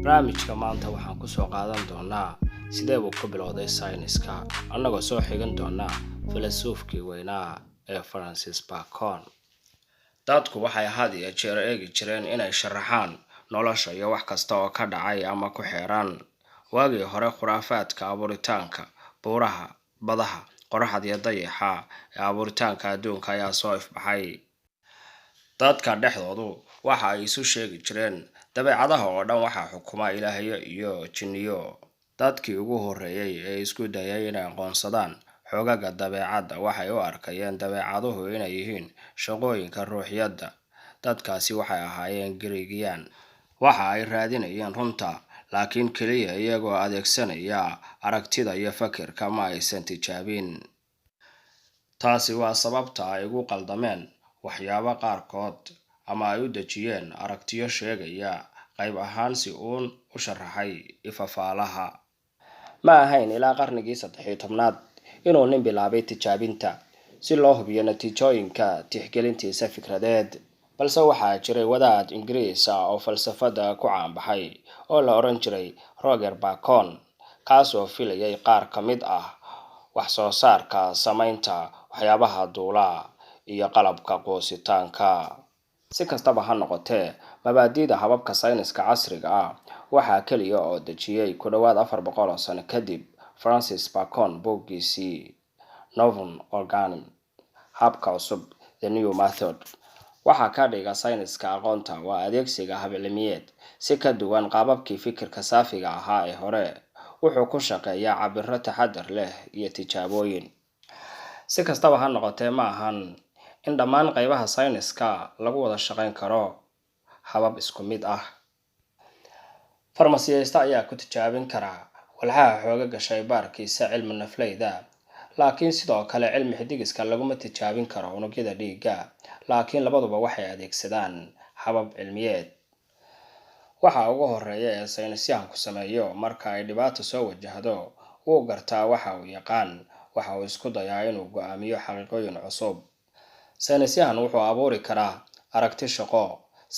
barnaamijka maanta waxaan ku soo qaadan doonaa sidee uu ku bilowday sayniska annagoo soo xigan doonaa filosoofkii weynaa ee Francis Bacon. Dadku waxay had iyo jeer eegi jireen inay sharaxaan nolosha iyo wax kasta oo ka dhacay ama ku xeeran. Waagii hore khuraafaadka abuuritaanka buuraha, badaha, qoraxda iyo dayaxa ee abuuritaanka adduunka ayaa soo ifbaxay. Dadka dhexdoodu waxa ay isu sheegi jireen dabeecadaha oo dhan waxaa xukuma Ilaahay iyo jinniyo. Dadkii ugu horreeyay ee isku dayay inay aqoonsadaan xoogagga dabeecadda waxay u arkayeen dabeecaduhu inay yihiin shaqooyinka ruuxiyadda. Dadkaasi waxay ahaayeen Giriigiyaan. Waxa ay raadinayeen runta, laakiin keliya iyagoo adeegsanaya aragtida iyo fakirka ma aysan tijaabin. Taasi waa sababta ay ugu qaldameen waxyaabo qaarkood ama ay u dejiyeen aragtiyo sheegaya qayb ahaan si uun u sharaxay ifafaalaha. Ma ahayn ilaa qarnigii 13aad inuu nin bilaabay tijaabinta si loo hubiyo natiijooyinka tixgelintiisa fikradeed, balse waxaa jiray wadaad Ingiriis ah oo falsafada ku caanbaxay oo la oran jiray Roger Bacon, kaas oo filayay qaar ka mid ah wax soo saarka samaynta waxyaabaha duula iyo qalabka qoositaanka. Si kastaba ha noqotee, mabaadi'da hababka sayniska casriga ah waxaa kaliya oo dejiyay ku dhawaad 400 sano kadib Francis Bacon buuggiisii Novum Organum, habka cusub, The New Method. Waxaa ka dhiga sayniska aqoonta waa adeegsiga hab cilmiyeed si ka duwan qaababkii fikirka saafiga ahaa ee hore. Wuxuu ku shaqeeyaa cabirro taxadar leh iyo tijaabooyin. Si kastaba ha noqotee, ma ahan in dhammaan qaybaha sayniska lagu wada shaqayn karo habab isku mid ah. Farmasiyaysta ayaa ku tijaabin kara walxaha xoogagga shaybaarkiisa cilmi nafleyda, laakiin sidoo kale cilmi xidigiska laguma tijaabin karo unugyada dhiigga, laakiin labaduba waxay adeegsadaan habab cilmiyeed. Waxa ugu horreeya ee saynisyahanku sameeyo marka ay dhibaato soo wajahdo wuu gartaa waxa uu yaqaan, waxa uu isku dayaa inuu go'aamiyo xaqiiqooyin cusub. Saynisyahan wuxuu abuuri karaa aragti shaqo,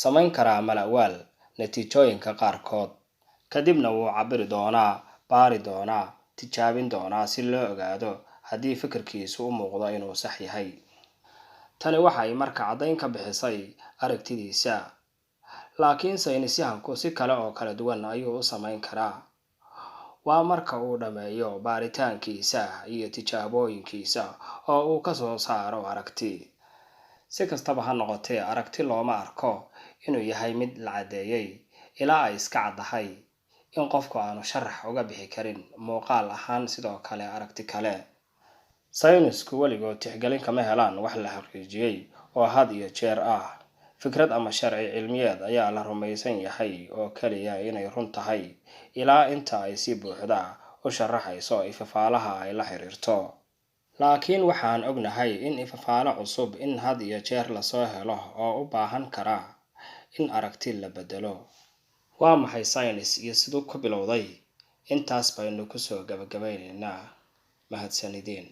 samayn karaa malawaal natiijooyinka qaarkood, kadibna wuu cabiri doonaa, baari doonaa, tijaabin doonaa si loo ogaado haddii fikirkiisu u muuqdo inuu sax yahay. Tani waxay marka caddayn ka bixisay aragtidiisa. Laakiin saynisyahanku si kale oo kala duwan ayuu u samayn karaa. Waa marka uu dhameeyo baaritaankiisa iyo tijaabooyinkiisa oo uu ka soo saaro aragti. Si kastaba ha noqotee, aragti looma arko inuu yahay mid la cadeeyay ilaa ay iska caddahay in qofku aanu sharax uga bixi karin muuqaal ahaan sidoo kale aragti kale. Saynisku weligood tixgelin kama helaan wax la xaqiijiyay oo had iyo jeer ah. Fikrad ama sharci cilmiyeed ayaa la rumaysan yahay oo kaliya inay run tahay ilaa inta ay si buuxda u sharaxayso ifafaalaha ay la xiriirto. Laakiin waxaan ognahay in ifafaalo cusub in had iyo jeer la soo helo oo u baahan kara in aragti la bedelo. Waa maxay saynis iyo siduu ku bilowday? Intaas baynu ku soo gabagabaynaynaa. Mahadsanideen.